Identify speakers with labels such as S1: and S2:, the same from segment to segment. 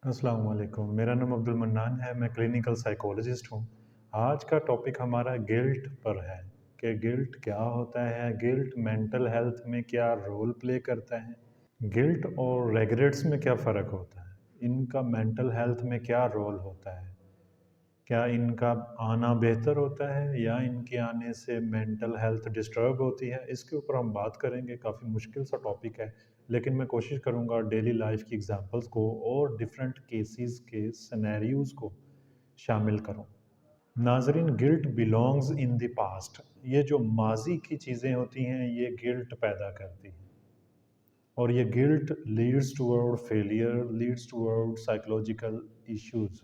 S1: अस्सलाम वालेकुम। मेरा नाम अब्दुल मन्नान है, मैं क्लिनिकल साइकोलॉजिस्ट हूँ। आज का टॉपिक हमारा गिल्ट पर है कि गिल्ट क्या होता है, गिल्ट मेंटल हेल्थ में क्या रोल प्ले करता है, गिल्ट और रिग्रेट्स में क्या फ़र्क होता है, इनका मेंटल हेल्थ में क्या रोल होता है, क्या इनका आना बेहतर होता है या इनके आने से मेंटल हेल्थ डिस्टर्ब होती है। इसके ऊपर हम बात करेंगे। काफ़ी मुश्किल सा टॉपिक है, लेकिन मैं कोशिश करूँगा डेली लाइफ की एग्जांपल्स को और डिफरेंट केसेस के सिनेरियोज़ को शामिल करूँ। नाज़रीन, guilt belongs in the past. ये जो माजी की चीज़ें होती हैं ये गिल्ट पैदा करती हैं, और ये guilt leads toward failure, leads toward psychological issues.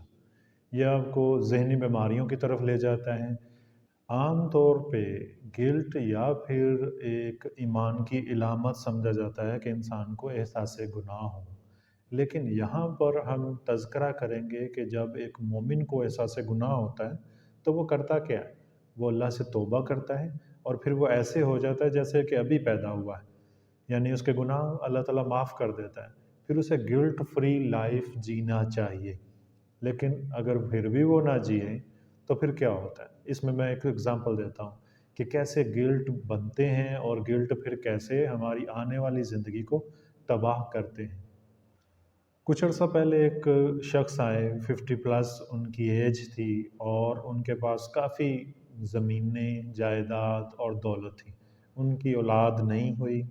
S1: ये आपको ज़हनी बीमारियों की तरफ ले जाता है। आम तौर पे गिल्ट या फिर एक ईमान की इलामत समझा जाता है कि इंसान को एहसास गुनाह हो। लेकिन यहाँ पर हम तज़किरा करेंगे कि जब एक मोमिन को एहसास गुनाह होता है तो वो करता क्या है? वो अल्लाह से तौबा करता है और फिर वो ऐसे हो जाता है जैसे कि अभी पैदा हुआ है, यानी उसके गुनाह अल्लाह ताला माफ़ कर देता है। फिर उसे गिल्ट फ्री लाइफ जीना चाहिए। लेकिन अगर फिर भी वो ना जिए तो फिर क्या होता है? इसमें मैं एक एग्ज़ाम्पल देता हूँ कि कैसे गिल्ट बनते हैं और गिल्ट फिर कैसे हमारी आने वाली ज़िंदगी को तबाह करते हैं। कुछ अर्सा पहले एक शख्स आए, 50 प्लस उनकी एज थी और उनके पास काफ़ी ज़मीनें, जायदाद और दौलत थी। उनकी औलाद नहीं हुई,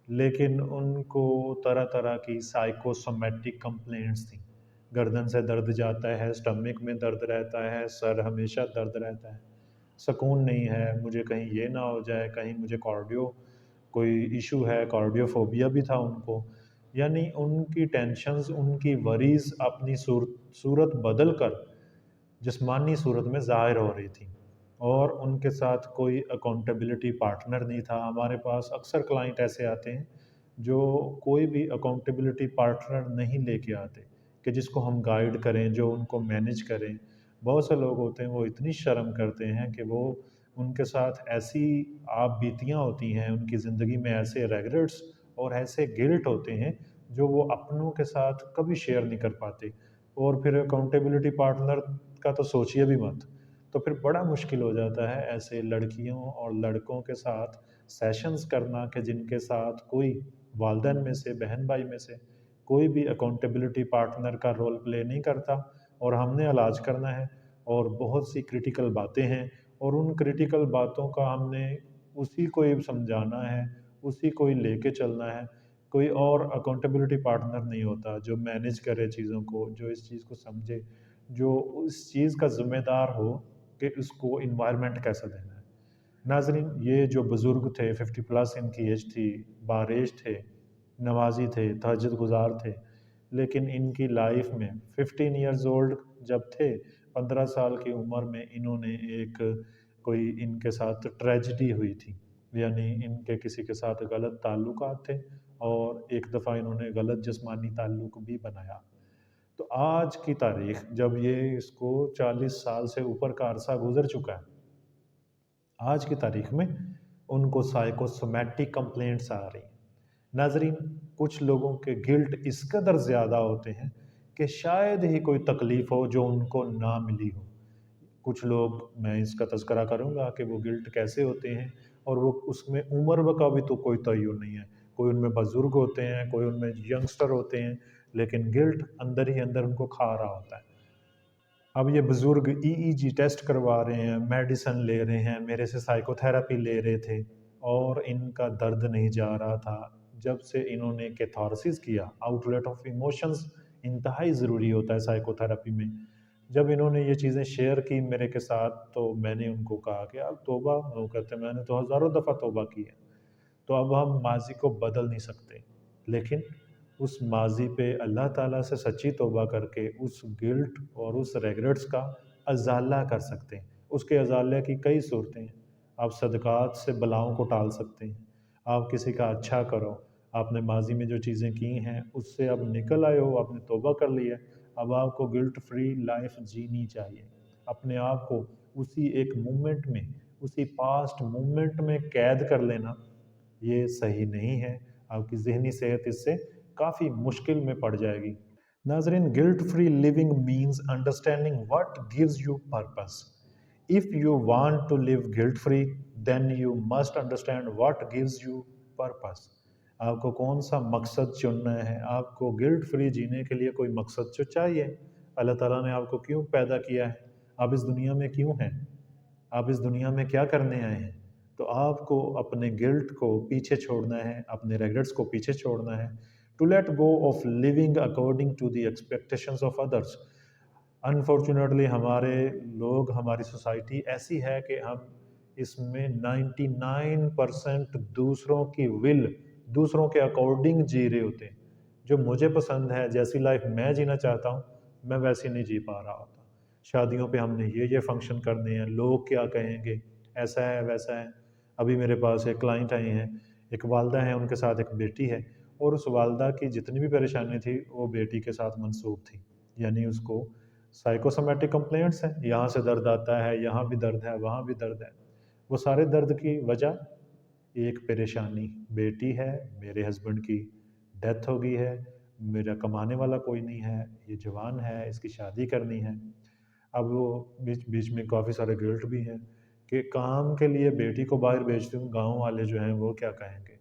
S1: लेकिन उनको तरह-तरह की साइकोसोमैटिक कंप्लेंट्स थी। गर्दन से दर्द जाता है, स्टमक में दर्द रहता है, सर हमेशा दर्द रहता है, सुकून नहीं है, मुझे कहीं ये ना हो जाए, कहीं मुझे कार्डियो कोई इशू है, कार्डियोफोबिया भी था उनको। यानी उनकी टेंशन्स, उनकी वरीज़ अपनी सूरत बदल कर जिस्मानी सूरत में ज़ाहिर हो रही थी, और उनके साथ कोई अकाउंटेबिलिटी पार्टनर नहीं था। हमारे पास अक्सर क्लाइंट ऐसे आते हैं जो कोई भी अकाउंटेबिलिटी पार्टनर नहीं लेके आते कि जिसको हम गाइड करें, जो उनको मैनेज करें। बहुत से लोग होते हैं वो इतनी शर्म करते हैं कि वो उनके साथ ऐसी आप बीतियाँ होती हैं, उनकी ज़िंदगी में ऐसे रेग्रेट्स और ऐसे गिल्ट होते हैं जो वो अपनों के साथ कभी शेयर नहीं कर पाते। और फिर अकाउंटेबिलिटी पार्टनर का तो सोचिए भी मत। तो फिर बड़ा मुश्किल हो जाता है ऐसे लड़कियों और लड़कों के साथ सेशंस करना कि जिनके साथ कोई वालिदैन में से, बहन-भाई में से कोई भी अकाउंटेबिलिटी पार्टनर का रोल प्ले नहीं करता, और हमने इलाज करना है और बहुत सी क्रिटिकल बातें हैं और उन क्रिटिकल बातों का हमने उसी को ही समझाना है, उसी को ही लेके चलना है। कोई और अकाउंटेबिलिटी पार्टनर नहीं होता जो मैनेज करे चीज़ों को, जो इस चीज़ को समझे, जो उस चीज़ का ज़िम्मेदार हो कि उसको एनवायरनमेंट कैसा देना है। नाज़रीन, ये जो बुज़ुर्ग थे, 50 प्लस इनकी एज थी, बारेज थे, नमाज़ी थे, तहज्जुद गुज़ार थे, लेकिन इनकी लाइफ़ में 15 इयर्स ओल्ड जब थे, 15 साल की उम्र में इन्होंने एक कोई इनके साथ ट्रेजेडी हुई थी। यानी इनके किसी के साथ गलत ताल्लुकात थे और एक दफ़ा इन्होंने गलत जिस्मानी ताल्लुक भी बनाया। तो आज की तारीख़ जब ये इसको 40 साल से ऊपर का अरसा गुज़र चुका है, आज की तारीख़ में उनको साइकोसोमैटिक कंप्लेंट्स आ रही हैं। नाज़रीन, कुछ लोगों के गिल्ट इस कदर ज़्यादा होते हैं कि शायद ही कोई तकलीफ़ हो जो उनको ना मिली हो। कुछ लोग, मैं इसका तज़किरा करूँगा कि वो गिल्ट कैसे होते हैं, और वो उसमें उम्र का भी तो कोई तय्युन नहीं है। कोई उनमें बुज़ुर्ग होते हैं, कोई उनमें यंगस्टर होते हैं, लेकिन गिल्ट अंदर ही अंदर उनको खा रहा होता है। अब ये बुज़ुर्ग ईईजी टेस्ट करवा रहे हैं, मेडिसिन ले रहे हैं, मेरे से साइकोथेरेपी ले रहे थे और इनका दर्द नहीं जा रहा था। जब से इन्होंने कैथारसिस किया, आउटलेट ऑफ इमोशंस इंतहाई ज़रूरी होता है साइकोथेरेपी में। जब इन्होंने ये चीज़ें शेयर की मेरे के साथ, तो मैंने उनको कहा कि आप तौबा, वो कहते हैं मैंने तो हज़ारों दफ़ा तौबा की है। तो अब हम माज़ी को बदल नहीं सकते, लेकिन उस माज़ी पे अल्लाह ताला से सच्ची तौबा करके उस गिल्ट और उस रिग्रेट्स का अज़ाला कर सकते हैं। उसके अज़ाले की कई सूरतें हैं। आप सदक़ात से बलाओं को टाल सकते हैं, आप किसी का अच्छा करो, आपने माज़ी में जो चीज़ें की हैं उससे अब निकल आए हो, आपने तौबा कर ली है, अब आपको गिल्ट फ्री लाइफ़ जीनी चाहिए। अपने आप को उसी एक मोमेंट में, उसी पास्ट मोमेंट में कैद कर लेना, ये सही नहीं है। आपकी ज़हनी सेहत इससे काफ़ी मुश्किल में पड़ जाएगी। नाजरीन, guilt free living means understanding what gives you purpose. If you want to live guilt free, then you must understand what gives you purpose. आपको कौन सा मकसद चुनना है, आपको गिल्ट फ्री जीने के लिए कोई मकसद तो चाहिए. अल्लाह ताला ने आपको क्यों पैदा किया है, आप इस दुनिया में क्यों हैं, आप इस दुनिया में क्या करने आए हैं. तो आपको अपने गिल्ट को पीछे छोड़ना है, अपने रेग्रेट्स को पीछे छोड़ना है. To let go of living according to the expectations of others. Unfortunately हमारे लोग, हमारी सोसाइटी ऐसी है कि हम इसमें 99% दूसरों की विल, दूसरों के अकॉर्डिंग जी रहे होते हैं. जो मुझे पसंद है, जैसी लाइफ मैं जीना चाहता हूँ, मैं वैसी नहीं जी पा रहा होता. शादियों पे हमने ये फंक्शन करने हैं, लोग क्या कहेंगे, ऐसा है वैसा है. अभी मेरे पास एक क्लाइंट आए हैं, एक वालदा है, उनके साथ एक बेटी है, और उस वालदा की जितनी भी परेशानी थी वो बेटी के साथ मंसूब थी. यानी उसको साइकोसोमेटिक कंप्लेंट्स हैं, यहाँ से दर्द आता है, यहाँ भी दर्द है, वहाँ भी दर्द है. वो सारे दर्द की वजह एक परेशानी, बेटी है, मेरे हस्बैंड की डेथ हो गई है, मेरा कमाने वाला कोई नहीं है, ये जवान है, इसकी शादी करनी है. अब वो बीच बीच में काफ़ी सारे गिल्ट भी हैं कि काम के लिए बेटी को बाहर भेज दूँ, गाँव वाले जो हैं वो क्या कहेंगे.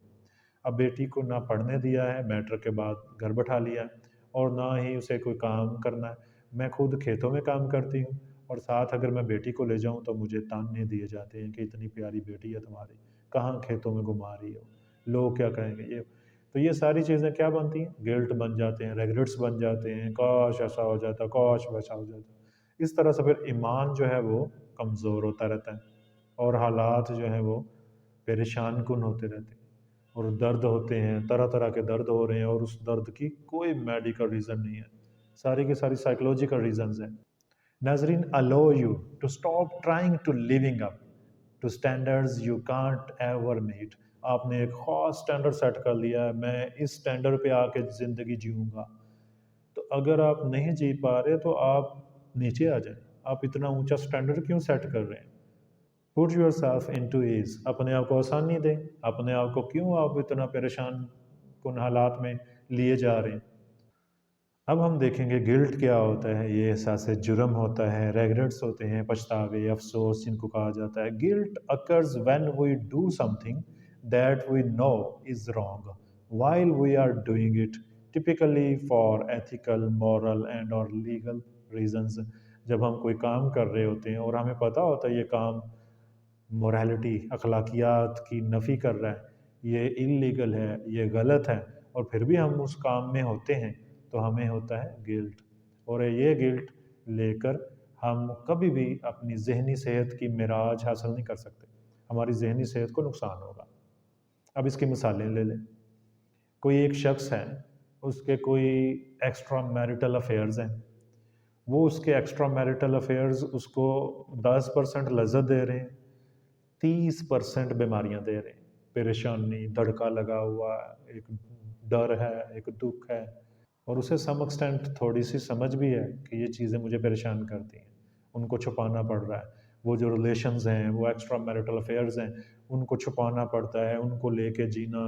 S1: अब बेटी को ना पढ़ने दिया है, मैट्रिक के बाद घर बैठा लिया है, और ना ही उसे कोई काम करना है. मैं खुद खेतों में काम करती हूँ, और साथ अगर मैं बेटी को ले जाऊँ तो मुझे ताने दिए जाते हैं कि इतनी प्यारी बेटी है तुम्हारी, कहाँ खेतों में घुमा रही हो, लोग क्या कहेंगे ये. तो ये सारी चीज़ें क्या बनती हैं, गिल्ट बन जाते हैं, रेग्रेट्स बन जाते हैं, काश ऐसा हो जाता, काश वैसा हो जाता. इस तरह से फिर ईमान जो है वो कमज़ोर होता रहता है, और हालात जो हैं वो परेशान कुन होते रहते हैं, और दर्द होते हैं, तरह तरह के दर्द हो रहे हैं, और उस दर्द की कोई मेडिकल रीज़न नहीं है, सारी की सारी साइकोलॉजिकल रीजंस हैं. नाजरीन, allow you to stop trying to living up to standards you can't ever meet. आपने एक ख़ास स्टैंडर्ड सेट कर लिया है, मैं इस स्टैंडर्ड पे आके ज़िंदगी जीऊँगा. तो अगर आप नहीं जी पा रहे तो आप नीचे आ जाएं. आप इतना ऊंचा स्टैंडर्ड क्यों सेट कर रहे हैं. Put yourself into ease, अपने आप को आसानी दें. अपने आप को क्यों आप इतना परेशान कुन हालात में लिए जा रहे हैं. अब हम देखेंगे गिल्ट क्या होता है. ये एहसास जुर्म होता है, रेग्रेट्स होते हैं, पछतावे, अफसोस जिनको कहा जाता है. Guilt occurs when we do something that we know is wrong while we are doing it, typically for ethical, moral and or legal reasons. जब हम कोई काम कर रहे होते हैं और हमें पता होता है ये काम मोरालिटी, अखलाकियात की नफ़ी कर रहा है, ये इल्लीगल है, ये गलत है, और फिर भी हम उस काम में होते हैं, तो हमें होता है गिल्ट. और ये गिल्ट लेकर हम कभी भी अपनी ज़हनी सेहत की मिराज हासिल नहीं कर सकते. हमारी ज़हनी सेहत को नुकसान होगा. अब इसकी मिसालें ले लें. कोई एक शख्स है, उसके कोई एक्स्ट्रा मैरिटल अफेयर्स हैं, वो उसके एक्स्ट्रा मैरिटल अफेयर्स उसको 10% लज्जत दे रहे हैं, 30% बीमारियां दे रहे हैं. परेशानी, धड़का लगा हुआ, एक डर है, एक दुख है, और उसे सम एक्सटेंट थोड़ी सी समझ भी है कि ये चीज़ें मुझे परेशान करती हैं, उनको छुपाना पड़ रहा है. वो जो रिलेशंस हैं, वो एक्स्ट्रा मैरिटल अफेयर्स हैं, उनको छुपाना पड़ता है, उनको लेके जीना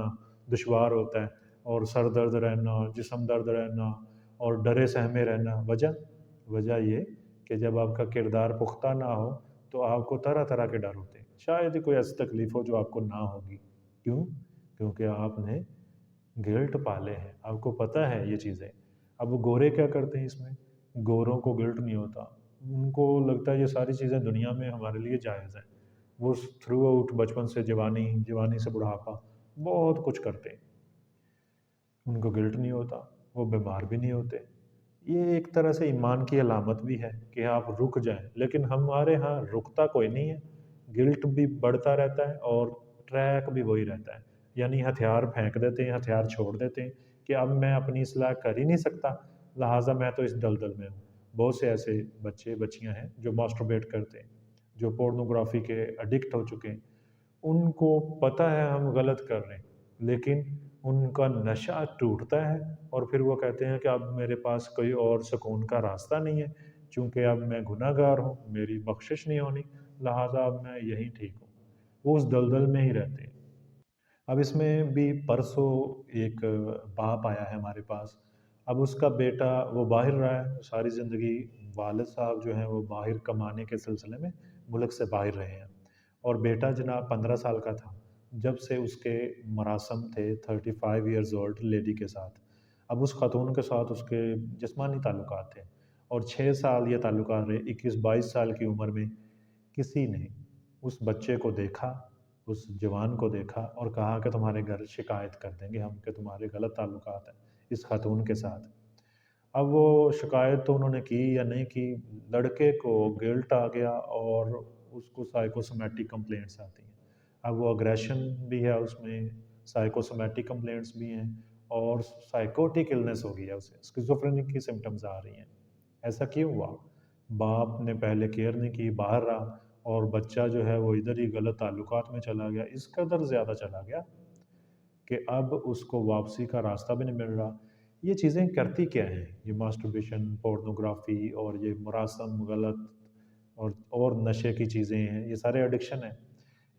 S1: दुश्वार होता है, और सर दर्द रहना, जिस्म दर्द रहना, और डरे सहमे रहना. वजह वजह ये कि जब आपका किरदार पुख्ता ना हो तो आपको तरह तरह के डर होते हैं. शायद ही कोई ऐसी तकलीफ़ हो जो आपको ना होगी. क्यों? क्योंकि आपने गिल्ट पाले हैं, आपको पता है ये चीज़ें. अब वो गोरे क्या करते हैं इसमें, गोरों को गिल्ट नहीं होता. उनको लगता है ये सारी चीज़ें दुनिया में हमारे लिए जायज़ हैं. वो थ्रू आउट बचपन से जवानी, जवानी से बुढ़ापा बहुत कुछ करते हैं, उनको गिल्ट नहीं होता, वो बीमार भी नहीं होते. ये एक तरह से ईमान की अलामत भी है कि आप रुक जाएं, लेकिन हमारे यहाँ रुकता कोई नहीं है. गिल्ट भी बढ़ता रहता है और ट्रैक भी वही रहता है. यानी हथियार फेंक देते हैं, हथियार छोड़ देते हैं कि अब मैं अपनी इस्लाह कर ही नहीं सकता, लिहाजा मैं तो इस दलदल में हूँ. बहुत से ऐसे बच्चे बच्चियाँ हैं जो मास्टरबेट करते हैं, जो पोर्नोग्राफी के एडिक्ट हो चुके हैं. उनको पता है हम गलत कर रहे हैं, लेकिन उनका नशा टूटता है, और फिर वो कहते हैं कि अब मेरे पास कोई और सुकून का रास्ता नहीं है, चूँकि अब मैं गुनहगार हूँ, मेरी बख्शिश नहीं होनी, लिहाजा अब मैं यहीं ठीक हूँ. वो उस दलदल में ही रहते हैं. अब इसमें भी परसों एक बाप आया है हमारे पास, اب اس کا بیٹا وہ باہر رہا ہے ساری زندگی، والد صاحب جو ہیں وہ باہر کمانے کے سلسلے میں ملک سے باہر رہے ہیں، اور بیٹا جناب 15 سال کا تھا جب سے اس کے مراسم تھے 35 ایئرز اولڈ لیڈی کے ساتھ۔ اب اس خاتون کے ساتھ اس کے جسمانی تعلقات تھے، اور 6 سال یہ تعلقات رہے، 21-22 سال کی عمر میں کسی نے اس بچے کو دیکھا، اس جوان کو دیکھا اور کہا کہ تمہارے گھر شکایت کر دیں گے ہم کہ تمہارے غلط تعلقات ہیں اس خاتون کے ساتھ۔ اب وہ شکایت تو انہوں نے کی یا نہیں کی، لڑکے کو گلٹ آ گیا اور اس کو سائیکوسومیٹک کمپلینٹس آتی ہیں۔ اب وہ اگریشن بھی ہے اس میں، سائیکوسومیٹک کمپلینٹس بھی ہیں، اور سائیکوٹک النس ہو گئی ہے اسے، اسکیزوفرینک کی سمٹمز آ رہی ہیں۔ ایسا کیوں ہوا؟ باپ نے پہلے کیئر نہیں کی، باہر رہا، اور بچہ جو ہے وہ ادھر ہی غلط تعلقات میں چلا گیا، اس قدر زیادہ چلا گیا کہ اب اس کو واپسی کا راستہ بھی نہیں مل رہا۔ یہ چیزیں کرتی کیا ہیں؟ یہ ماسٹربیشن، پورنوگرافی اور یہ مراسم غلط اور نشے کی چیزیں ہیں، یہ سارے ایڈکشن ہیں۔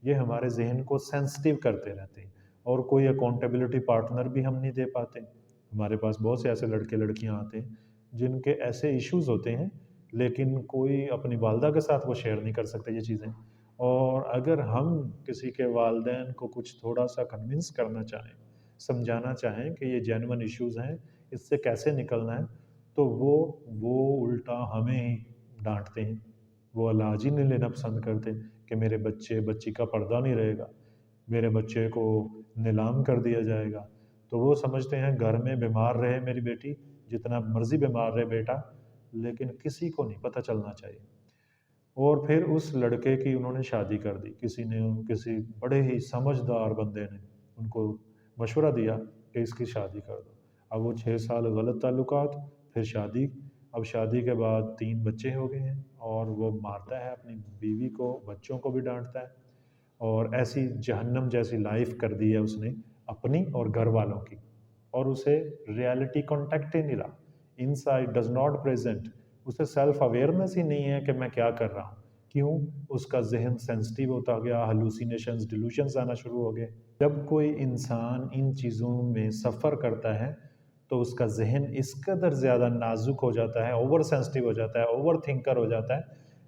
S1: یہ ہمارے ذہن کو سینسٹیو کرتے رہتے ہیں، اور کوئی اکاؤنٹیبلٹی پارٹنر بھی ہم نہیں دے پاتے۔ ہمارے پاس بہت سے ایسے لڑکے لڑکیاں آتے ہیں جن کے ایسے ایشوز ہوتے ہیں، لیکن کوئی اپنی والدہ کے ساتھ وہ شیئر نہیں کر سکتے یہ چیزیں۔ اور اگر ہم کسی کے والدین کو کچھ تھوڑا سا کنونس کرنا چاہیں، سمجھانا چاہیں کہ یہ جینون ایشوز ہیں، اس سے کیسے نکلنا ہے، تو وہ الٹا ہمیں ہی ڈانٹتے ہیں، وہ علاج ہی نہیں لینا پسند کرتے کہ میرے بچی کا پردہ نہیں رہے گا، میرے بچے کو نیلام کر دیا جائے گا۔ تو وہ سمجھتے ہیں گھر میں بیمار رہے میری بیٹی، جتنا مرضی بیمار رہے بیٹا، لیکن کسی کو نہیں پتہ چلنا چاہیے۔ اور پھر اس لڑکے کی انہوں نے شادی کر دی، کسی بڑے ہی سمجھدار بندے نے ان کو مشورہ دیا کہ اس کی شادی کر دو۔ اب وہ 6 سال غلط تعلقات، پھر شادی، اب شادی کے بعد 3 بچے ہو گئے ہیں، اور وہ مارتا ہے اپنی بیوی کو، بچوں کو بھی ڈانٹتا ہے، اور ایسی جہنم جیسی لائف کر دی ہے اس نے اپنی اور گھر والوں کی، اور اسے ریالٹی کانٹیکٹ ہی نہیں رہا، انسائٹ ڈز ناٹ پریزنٹ، اسے سیلف اویئرنیس ہی نہیں ہے کہ میں کیا کر رہا ہوں۔ کیوں؟ اس کا ذہن سینسٹیو ہوتا گیا، ہلوسینیشنز ڈیلوژنز آنا شروع ہو گئے۔ جب کوئی انسان ان چیزوں میں سفر کرتا ہے تو اس کا ذہن اس قدر زیادہ نازک ہو جاتا ہے، اوور سینسٹیو ہو جاتا ہے، اوور تھنکر ہو جاتا ہے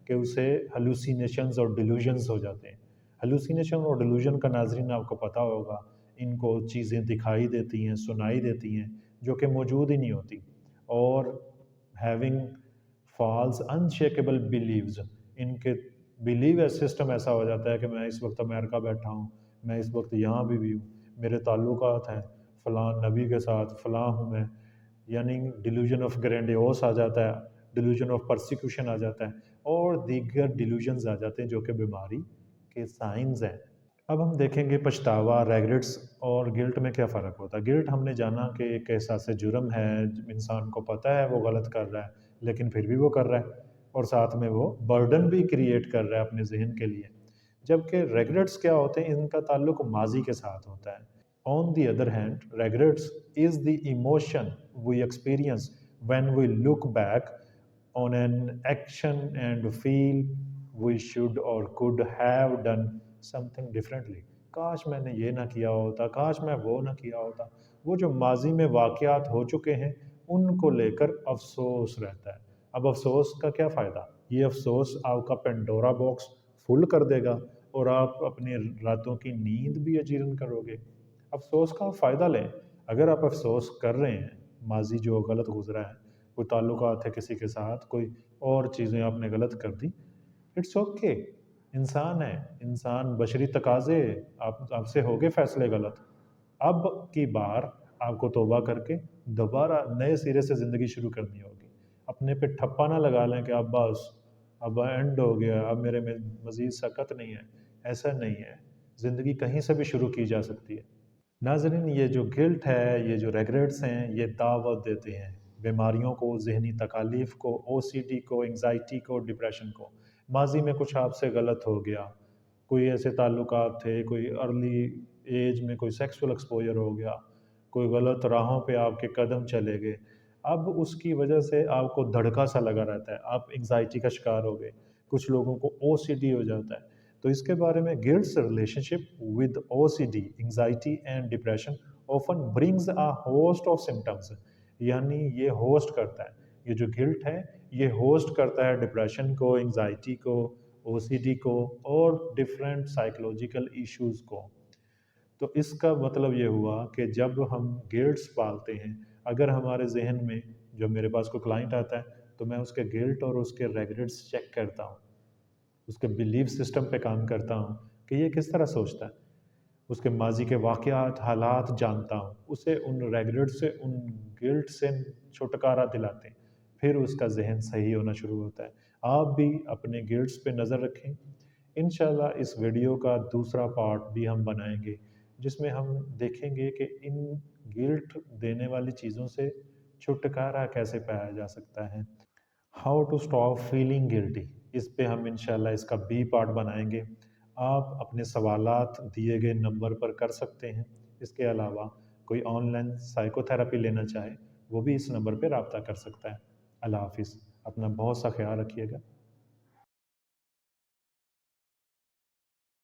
S1: کہ اسے ہلوسینیشنز اور ڈیلوژنز ہو جاتے ہیں۔ ہلوسینیشن اور ڈیلوژن کا ناظرین آپ کو پتہ ہوگا، ان کو چیزیں دکھائی دیتی ہیں، سنائی دیتی ہیں جو کہ موجود ہی نہیں ہوتی، اور ہیونگ فالس انشیکیبل بلیوز، ان کے بلیو سسٹم ایسا ہو جاتا ہے کہ میں اس وقت امریکہ بیٹھا ہوں، میں اس وقت یہاں بھی ہوں، میرے تعلقات ہیں فلاں نبی کے ساتھ، فلاں ہوں میں، یعنی ڈیلوژن آف گرینڈیوس آ جاتا ہے، ڈیلوژن آف پرسیکیوشن آ جاتا ہے، اور دیگر ڈیلوژنز آ جاتے ہیں جو کہ بیماری کے سائنز ہیں۔ اب ہم دیکھیں گے پچھتاوا، ریگریٹس اور گلٹ میں کیا فرق ہوتا ہے۔ گلٹ ہم نے جانا کہ ایک احساس جرم ہے، انسان کو پتہ ہے وہ غلط کر رہا ہے لیکن پھر بھی وہ کر رہا ہے، اور ساتھ میں وہ برڈن بھی کریٹ کر رہا ہے اپنے ذہن کے لیے۔ جبکہ ریگریٹس کیا ہوتے ہیں؟ ان کا تعلق ماضی کے ساتھ ہوتا ہے۔ On the other hand, regrets is the emotion we experience when we look back on an action and feel we should or could have done something differently۔ کاش میں نے یہ نہ کیا ہوتا، کاش میں وہ نہ کیا ہوتا۔ وہ جو ماضی میں واقعات ہو چکے ہیں ان کو لے کر افسوس رہتا ہے۔ اب افسوس کا کیا فائدہ؟ یہ افسوس آپ کا پینڈورا باکس فل کر دے گا، اور آپ اپنی راتوں کی نیند بھی اجیرن کرو گے۔ افسوس کا فائدہ لیں۔ اگر آپ افسوس کر رہے ہیں ماضی جو غلط گزرا ہے، کوئی تعلقات ہے کسی کے ساتھ، کوئی اور چیزیں آپ نے غلط کر دی، اٹس اوکے، انسان ہے، انسان بشری تقاضے، آپ سے ہو گئے فیصلے غلط، اب کی بار آپ کو توبہ کر کے دوبارہ نئے سرے سے زندگی شروع کرنی ہوگی۔ اپنے پہ ٹھپا نہ لگا لیں کہ اب بس، اب اینڈ ہو گیا، اب میرے میں مزید سکت نہیں ہے۔ ایسا نہیں ہے، زندگی کہیں سے بھی شروع کی جا سکتی ہے۔ ناظرین، یہ جو گلٹ ہے، یہ جو ریگریٹس ہیں، یہ دعوت دیتے ہیں بیماریوں کو، ذہنی تکالیف کو، او سی ڈی کو، انگزائٹی کو، ڈپریشن کو۔ ماضی میں کچھ آپ سے غلط ہو گیا، کوئی ایسے تعلقات تھے، کوئی ارلی ایج میں کوئی سیکسول ایکسپوجر ہو گیا، کوئی غلط راہوں پہ آپ کے قدم چلے گئے، اب اس کی وجہ سے آپ کو دھڑکا سا لگا رہتا ہے، آپ انگزائٹی کا شکار ہو گئے، کچھ لوگوں کو او سی ڈی ہو جاتا ہے۔ تو اس کے بارے میں guilts relationship with O C D, anxiety and depression often brings a host of symptoms۔ यानी ये होस्ट करता है, ये जो गिल्ट है ये होस्ट करता है डिप्रेशन को, एंग्जाइटी को, ओसीडी को और डिफरेंट साइकोलॉजिकल इश्यूज़ को। तो इसका मतलब ये हुआ कि जब हम गिल्ट्स पालते हैं, अगर हमारे जहन में, जब मेरे पास कोई क्लाइंट आता है तो मैं उसके गिल्ट और उसके रेग्रेट्स चेक करता हूँ, उसके बिलीफ सिस्टम पे काम करता हूँ कि ये किस तरह सोचता है, उसके माजी के वाक़यात, हालात जानता हूँ, उसे उन रेग्रेट से, उन गिल्ट से छुटकारा दिलाते हैं, फिर उसका ज़हन सही होना शुरू होता है। आप भी अपने गिल्ट्स पे नज़र रखें। इंशाल्लाह इस वीडियो का दूसरा पार्ट भी हम बनाएँगे, जिसमें हम देखेंगे कि इन गिल्ट देने वाली चीज़ों से छुटकारा कैसे पाया जा सकता है। How to stop feeling guilty, इस पे हम इंशाल्लाह इसका बी पार्ट बनाएंगे। आप अपने सवालात दिए गए नंबर पर कर सकते हैं। इसके अलावा कोई ऑनलाइन साइकोथेरेपी लेना चाहे वो भी इस नंबर पर रब्ता कर सकता है। अल्लाह हाफिज़। अपना बहुत सा ख्याल रखिएगा।